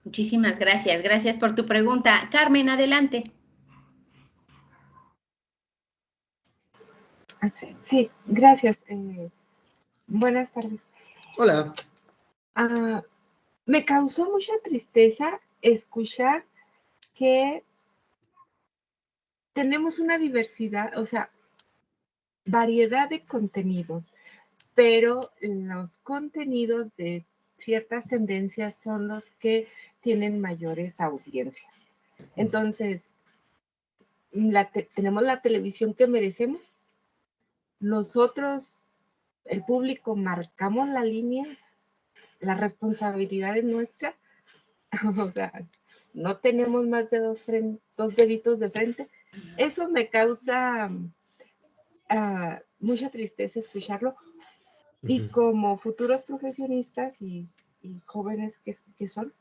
Muchísimas gracias. Gracias por tu pregunta. Carmen, adelante. Sí, gracias. Buenas tardes. Hola. Me causó mucha tristeza escuchar que tenemos una diversidad, o sea, variedad de contenidos, pero los contenidos de ciertas tendencias son los que tienen mayores audiencias. Entonces, tenemos la televisión que merecemos. Nosotros, el público, marcamos la línea, la responsabilidad es nuestra. O sea, no tenemos más de dos deditos de frente. Eso me causa mucha tristeza escucharlo. Y como futuros profesionistas y jóvenes que son,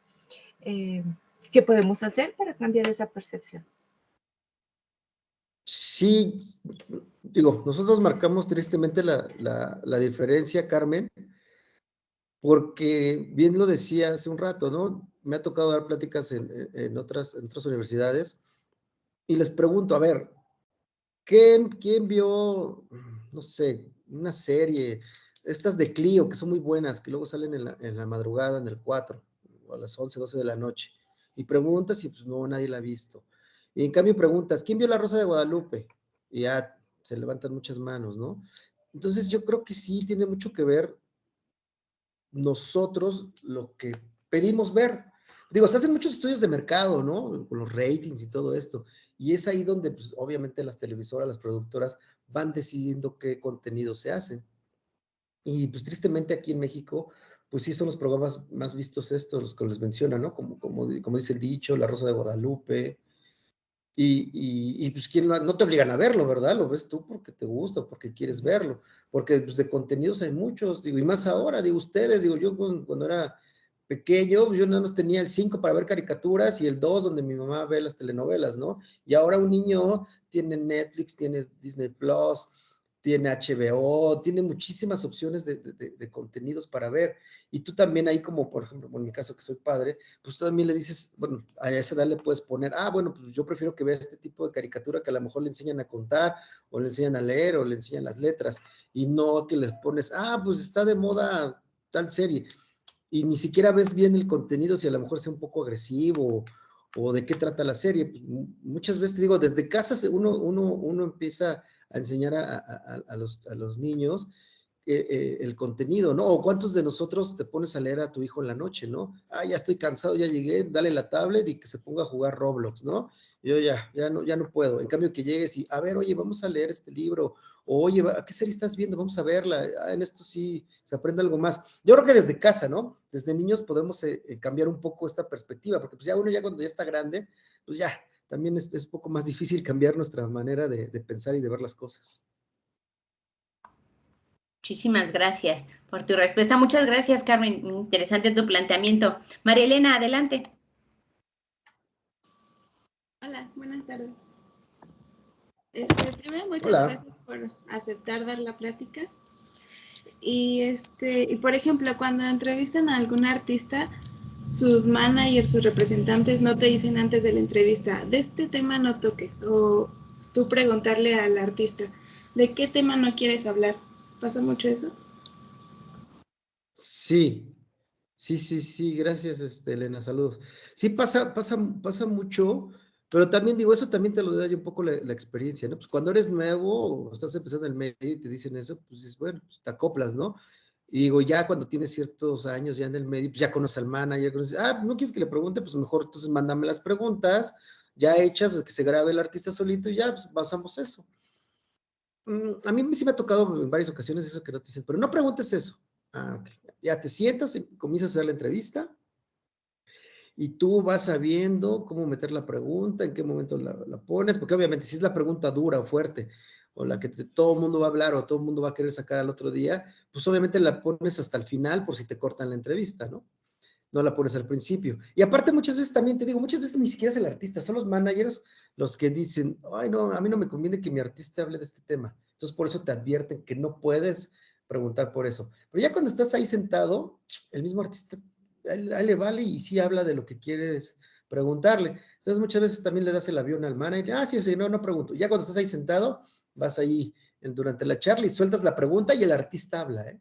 ¿qué podemos hacer para cambiar esa percepción? Sí, digo, nosotros marcamos tristemente la diferencia, Carmen, porque bien lo decía hace un rato, ¿no? Me ha tocado dar pláticas en otras universidades y les pregunto, a ver, ¿quién vio, no sé, una serie, estas de Clio, que son muy buenas, que luego salen en la madrugada, en el 4, o a las 11, 12 de la noche? Y preguntas y pues no, nadie la ha visto. Y en cambio preguntas, ¿quién vio La Rosa de Guadalupe? Y ya se levantan muchas manos, ¿no? Entonces yo creo que sí tiene mucho que ver nosotros lo que pedimos ver. Digo, se hacen muchos estudios de mercado, ¿no? Con los ratings y todo esto. Y es ahí donde, pues, obviamente las televisoras, las productoras van decidiendo qué contenido se hacen. Y pues tristemente aquí en México, pues sí son los programas más vistos estos, los que les mencionan, ¿no? Como dice el dicho, La Rosa de Guadalupe. Pues ¿quién no te obligan a verlo, ¿verdad? Lo ves tú porque te gusta, porque quieres verlo, porque pues, de contenidos hay muchos, digo, y más ahora, digo, ustedes, digo, yo cuando era pequeño, yo nada más tenía el 5 para ver caricaturas y el 2 donde mi mamá ve las telenovelas, ¿no? Y ahora un niño tiene Netflix, tiene Disney Plus, tiene HBO, tiene muchísimas opciones de contenidos para ver. Y tú también ahí, como por ejemplo, en mi caso que soy padre, pues tú también le dices, bueno, a esa edad le puedes poner, bueno, pues yo prefiero que vea este tipo de caricatura que a lo mejor le enseñan a contar, o le enseñan a leer, o le enseñan las letras, y no que les pones, pues está de moda tal serie, y ni siquiera ves bien el contenido, si a lo mejor sea un poco agresivo, o de qué trata la serie. Pues, muchas veces te digo, desde casa uno empieza a enseñar a los niños el contenido, ¿no? O cuántos de nosotros te pones a leer a tu hijo en la noche, ¿no? Ya estoy cansado, ya llegué, dale la tablet y que se ponga a jugar Roblox, ¿no? Yo ya no puedo. En cambio que llegues y, a ver, oye, vamos a leer este libro, o oye, ¿qué serie estás viendo? Vamos a verla. En esto sí se aprende algo más. Yo creo que desde casa, ¿no? Desde niños podemos cambiar un poco esta perspectiva, porque pues ya uno ya cuando ya está grande, pues ya, también es un poco más difícil cambiar nuestra manera de pensar y de ver las cosas. Muchísimas gracias por tu respuesta. Muchas gracias, Carmen. Interesante tu planteamiento. María Elena, adelante. Hola, buenas tardes. Primero, muchas gracias por aceptar dar la plática. Y por ejemplo, cuando entrevistan a algún artista, sus managers, sus representantes no te dicen antes de la entrevista, de este tema no toques, o tú preguntarle al artista, ¿de qué tema no quieres hablar? ¿Pasa mucho eso? Sí, gracias, Elena, saludos. Sí, pasa mucho, pero también digo, eso también te lo da un poco la experiencia, ¿no? Pues cuando eres nuevo o estás empezando en el medio y te dicen eso, pues dices, bueno, pues te acoplas, ¿no? Y digo, ya cuando tienes ciertos años ya en el medio, pues ya conoces al manager, conoces, ¿no quieres que le pregunte? Pues mejor entonces mándame las preguntas ya hechas, que se grabe el artista solito y ya, pues pasamos eso. A mí sí me ha tocado en varias ocasiones eso que no te dicen, pero no preguntes eso. Ok. Ya te sientas y comienzas a hacer la entrevista y tú vas sabiendo cómo meter la pregunta, en qué momento la pones, porque obviamente si es la pregunta dura o fuerte, o la que todo el mundo va a hablar o todo el mundo va a querer sacar al otro día, pues obviamente la pones hasta el final por si te cortan la entrevista, ¿no? No la pones al principio. Y aparte muchas veces también te digo, muchas veces ni siquiera es el artista, son los managers los que dicen, ay no, a mí no me conviene que mi artista hable de este tema. Entonces por eso te advierten que no puedes preguntar por eso. Pero ya cuando estás ahí sentado, el mismo artista, ahí le vale y sí habla de lo que quieres preguntarle. Entonces muchas veces también le das el avión al manager, sí, no pregunto. Ya cuando estás ahí sentado, vas ahí durante la charla y sueltas la pregunta y el artista habla,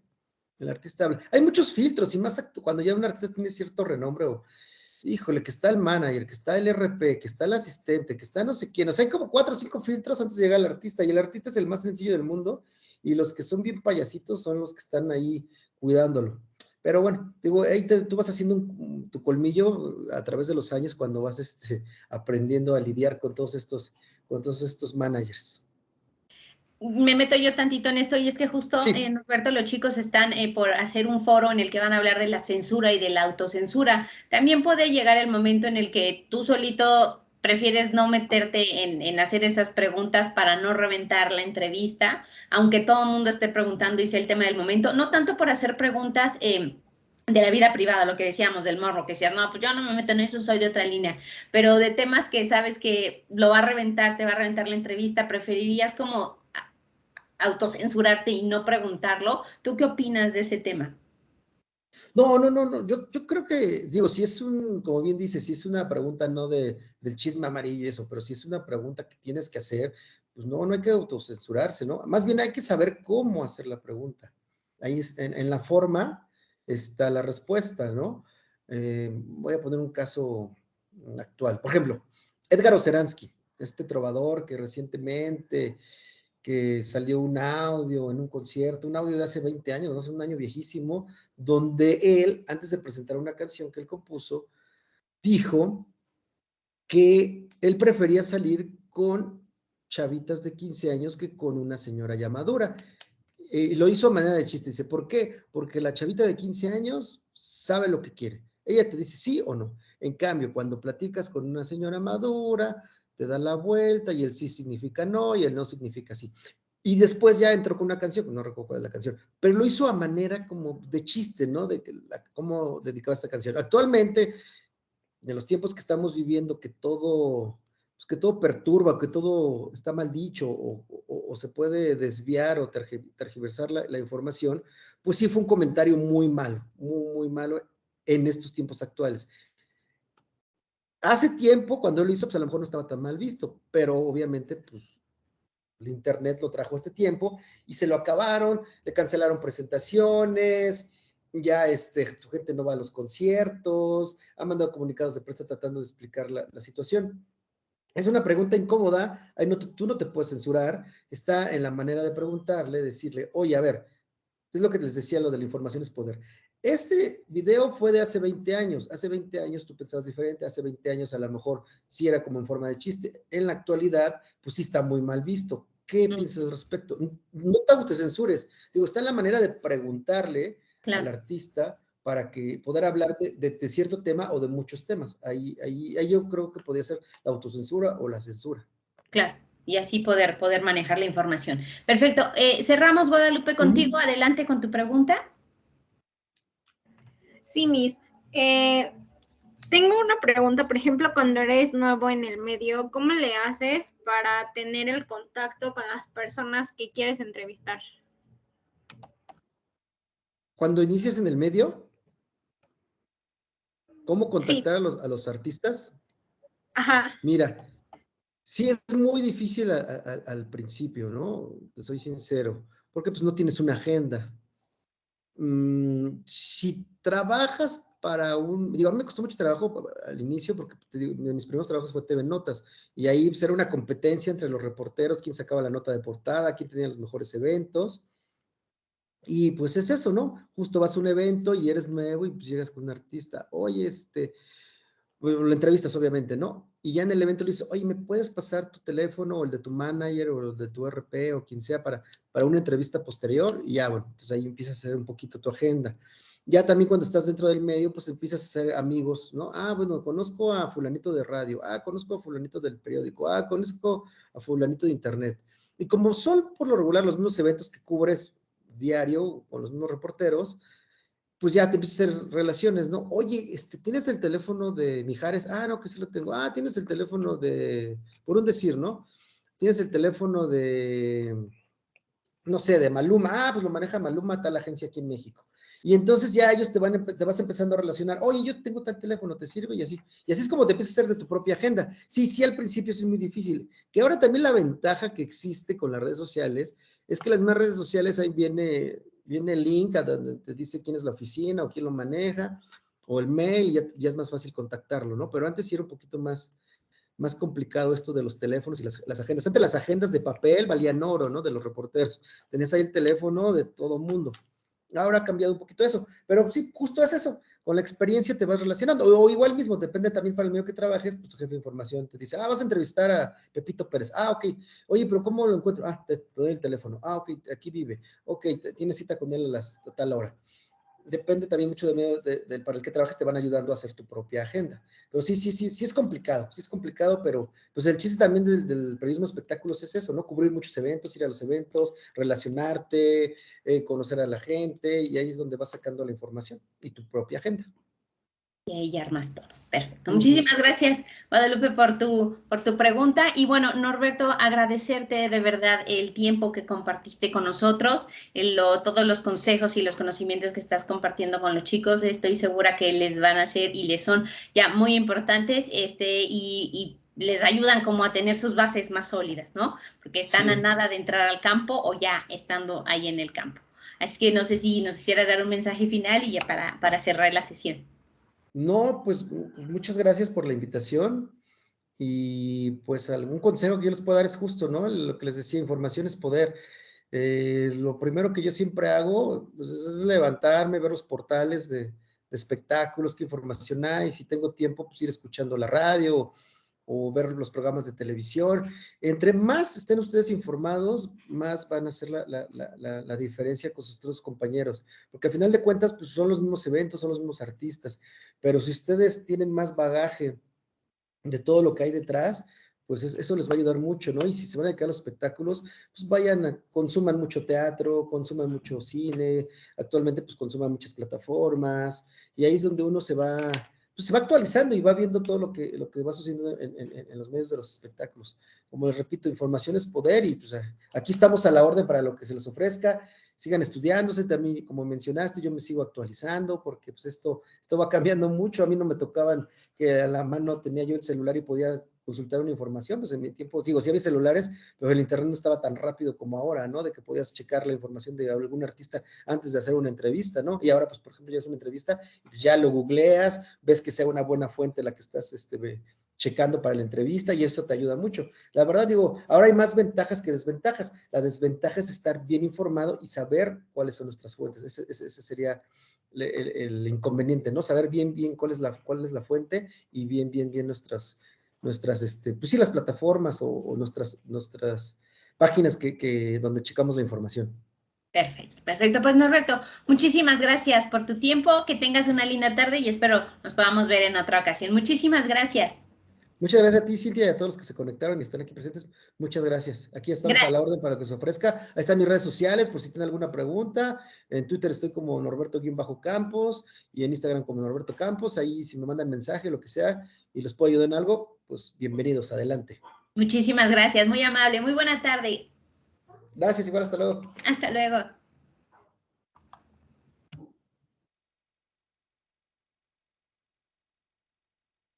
El artista habla. Hay muchos filtros y más cuando ya un artista tiene cierto renombre híjole, que está el manager, que está el RP, que está el asistente, que está no sé quién, o sea, hay como 4 o 5 filtros antes de llegar al artista, y el artista es el más sencillo del mundo, y los que son bien payasitos son los que están ahí cuidándolo. Pero bueno, digo, ahí tú vas haciendo tu colmillo a través de los años cuando vas aprendiendo a lidiar con todos estos managers. Me meto yo tantito en esto y es que justo, Sí. Norberto, los chicos están por hacer un foro en el que van a hablar de la censura y de la autocensura. También puede llegar el momento en el que tú solito prefieres no meterte en hacer esas preguntas para no reventar la entrevista, aunque todo el mundo esté preguntando y sea el tema del momento, no tanto por hacer preguntas de la vida privada, lo que decíamos del morro, que decías, no, pues yo no me meto en eso, soy de otra línea, pero de temas que sabes que lo va a reventar, te va a reventar la entrevista, preferirías como autocensurarte y no preguntarlo. ¿Tú qué opinas de ese tema? No. Yo creo que, digo, si es como bien dices, si es una pregunta no del chisme amarillo y eso, pero si es una pregunta que tienes que hacer, pues no hay que autocensurarse, ¿no? Más bien hay que saber cómo hacer la pregunta. Ahí en la forma está la respuesta, ¿no? Voy a poner un caso actual. Por ejemplo, Edgar Oceransky, este trovador que recientemente que salió un audio en un concierto, un audio de hace 20 años, no sé, un año viejísimo, donde él, antes de presentar una canción que él compuso, dijo que él prefería salir con chavitas de 15 años que con una señora ya madura. Lo hizo a manera de chiste. Dice, ¿por qué? Porque la chavita de 15 años sabe lo que quiere. Ella te dice sí o no. En cambio, cuando platicas con una señora madura, te da la vuelta y el sí significa no y el no significa sí. Y después ya entró con una canción, no recuerdo cuál es la canción, pero lo hizo a manera como de chiste, ¿no? De cómo dedicaba esta canción. Actualmente, en los tiempos que estamos viviendo, que todo perturba, que todo está mal dicho o se puede desviar o tergiversar la información, pues sí fue un comentario muy malo, muy malo en estos tiempos actuales. Hace tiempo, cuando él lo hizo, pues a lo mejor no estaba tan mal visto, pero obviamente, pues el internet lo trajo este tiempo y se lo acabaron, le cancelaron presentaciones, ya su gente no va a los conciertos, ha mandado comunicados de prensa tratando de explicar la situación. Es una pregunta incómoda, ahí tú no te puedes censurar, está en la manera de preguntarle, decirle, oye, a ver, es lo que les decía, lo de la información es poder. Este video fue de hace 20 años. Hace 20 años tú pensabas diferente, hace 20 años a lo mejor sí era como en forma de chiste. En la actualidad, pues sí está muy mal visto. ¿Qué piensas al respecto? No te autocensures. Digo, está en la manera de preguntarle al artista para que poder hablar de cierto tema o de muchos temas. Ahí yo creo que podría ser la autocensura o la censura. Claro. Y así poder manejar la información. Perfecto. Cerramos, Guadalupe, contigo. Adelante con tu pregunta. Sí, Miss. Tengo una pregunta, por ejemplo, cuando eres nuevo en el medio, ¿cómo le haces para tener el contacto con las personas que quieres entrevistar? Cuando inicias en el medio, ¿cómo contactar a los artistas? Ajá. Mira, sí es muy difícil al principio, ¿no? Te soy sincero, porque pues no tienes una agenda. Si trabajas para digo, a mí me costó mucho trabajo al inicio porque te digo, de mis primeros trabajos fue TV Notas y ahí pues, era una competencia entre los reporteros, quién sacaba la nota de portada, quién tenía los mejores eventos. Y pues es eso, ¿no? Justo vas a un evento y eres nuevo y pues llegas con un artista. Oye, lo entrevistas obviamente, ¿no? Y ya en el evento le dices, oye, ¿me puedes pasar tu teléfono o el de tu manager o el de tu RP o quien sea para una entrevista posterior? Y ya, bueno, entonces ahí empiezas a hacer un poquito tu agenda. Ya también cuando estás dentro del medio, pues empiezas a hacer amigos, ¿no? Ah, bueno, conozco a fulanito de radio, conozco a fulanito del periódico, conozco a fulanito de internet. Y como son por lo regular los mismos eventos que cubres diario con los mismos reporteros, pues ya te empiezas a hacer relaciones, ¿no? Oye, ¿tienes el teléfono de Mijares? No, que sí lo tengo. Tienes el teléfono por un decir, ¿no? Tienes el teléfono no sé, de Maluma. Pues lo maneja Maluma, tal agencia aquí en México. Y entonces ya ellos te vas empezando a relacionar. Oye, yo tengo tal teléfono, ¿te sirve? Y así es como te empiezas a hacer de tu propia agenda. Sí, al principio es muy difícil. Que ahora también la ventaja que existe con las redes sociales es que las mismas redes sociales ahí viene el link a donde te dice quién es la oficina o quién lo maneja, o el mail, ya es más fácil contactarlo, ¿no? Pero antes sí era un poquito más complicado esto de los teléfonos y las agendas. Antes las agendas de papel valían oro, ¿no? De los reporteros. Tenías ahí el teléfono de todo mundo. Ahora ha cambiado un poquito eso, pero sí, justo es eso. Con la experiencia te vas relacionando, o igual mismo, depende también para el medio que trabajes, pues tu jefe de información te dice, vas a entrevistar a Pepito Pérez. Ok. Oye, pero ¿cómo lo encuentro? Te doy el teléfono. Ok, aquí vive. Ok, tienes cita con él a tal hora. Depende también mucho del medio para el que trabajes, te van ayudando a hacer tu propia agenda. Pero sí es complicado, pero pues el chiste también del periodismo de espectáculos es eso, ¿no? Cubrir muchos eventos, ir a los eventos, relacionarte, conocer a la gente, y ahí es donde vas sacando la información y tu propia agenda. Y ahí ya armas todo. Perfecto. Muchísimas gracias, Guadalupe, por tu pregunta. Y bueno, Norberto, agradecerte de verdad el tiempo que compartiste con nosotros, todos los consejos y los conocimientos que estás compartiendo con los chicos. Estoy segura que les van a ser y les son ya muy importantes y les ayudan como a tener sus bases más sólidas, ¿no? Porque están a nada de entrar al campo o ya estando ahí en el campo. Así que no sé si nos quisieras dar un mensaje final y ya para cerrar la sesión. No, pues muchas gracias por la invitación y pues algún consejo que yo les pueda dar es justo, ¿no? Lo que les decía, información es poder. Lo primero que yo siempre hago pues, es levantarme, ver los portales de espectáculos, qué información hay, si tengo tiempo, pues ir escuchando la radio o ver los programas de televisión. Entre más estén ustedes informados, más van a hacer la diferencia con sus otros compañeros, porque al final de cuentas, pues son los mismos eventos, son los mismos artistas, pero si ustedes tienen más bagaje de todo lo que hay detrás, pues eso les va a ayudar mucho, ¿no? Y si se van a dedicar a los espectáculos, pues consuman mucho teatro, consuman mucho cine, actualmente pues consuman muchas plataformas, y ahí es donde uno se va actualizando y va viendo todo lo que va sucediendo en los medios de los espectáculos. Como les repito, información es poder y pues aquí estamos a la orden para lo que se les ofrezca. Sigan estudiándose, también como mencionaste, yo me sigo actualizando porque pues esto va cambiando mucho. A mí no me tocaban que a la mano tenía yo el celular y podía consultar una información, pues en mi tiempo, sí había celulares, pero el internet no estaba tan rápido como ahora, ¿no? De que podías checar la información de algún artista antes de hacer una entrevista, ¿no? Y ahora, pues, por ejemplo, ya es una entrevista, pues ya lo googleas, ves que sea una buena fuente la que estás checando para la entrevista y eso te ayuda mucho. La verdad, digo, ahora hay más ventajas que desventajas. La desventaja es estar bien informado y saber cuáles son nuestras fuentes. Ese sería el inconveniente, ¿no? Saber bien cuál es la fuente y bien nuestras pues sí, las plataformas o nuestras páginas donde checamos la información. Perfecto. Pues Norberto, muchísimas gracias por tu tiempo, que tengas una linda tarde y espero nos podamos ver en otra ocasión. Muchísimas gracias. Muchas gracias a ti, Cintia, y a todos los que se conectaron y están aquí presentes. Muchas gracias. Aquí estamos a la orden para que se ofrezca. Ahí están mis redes sociales por si tienen alguna pregunta. En Twitter estoy como Norberto-Campos y en Instagram como Norberto Campos. Ahí si me mandan mensaje, lo que sea, y les puedo ayudar en algo, pues bienvenidos, adelante. Muchísimas gracias, muy amable, muy buena tarde. Gracias, igual, hasta luego. Hasta luego.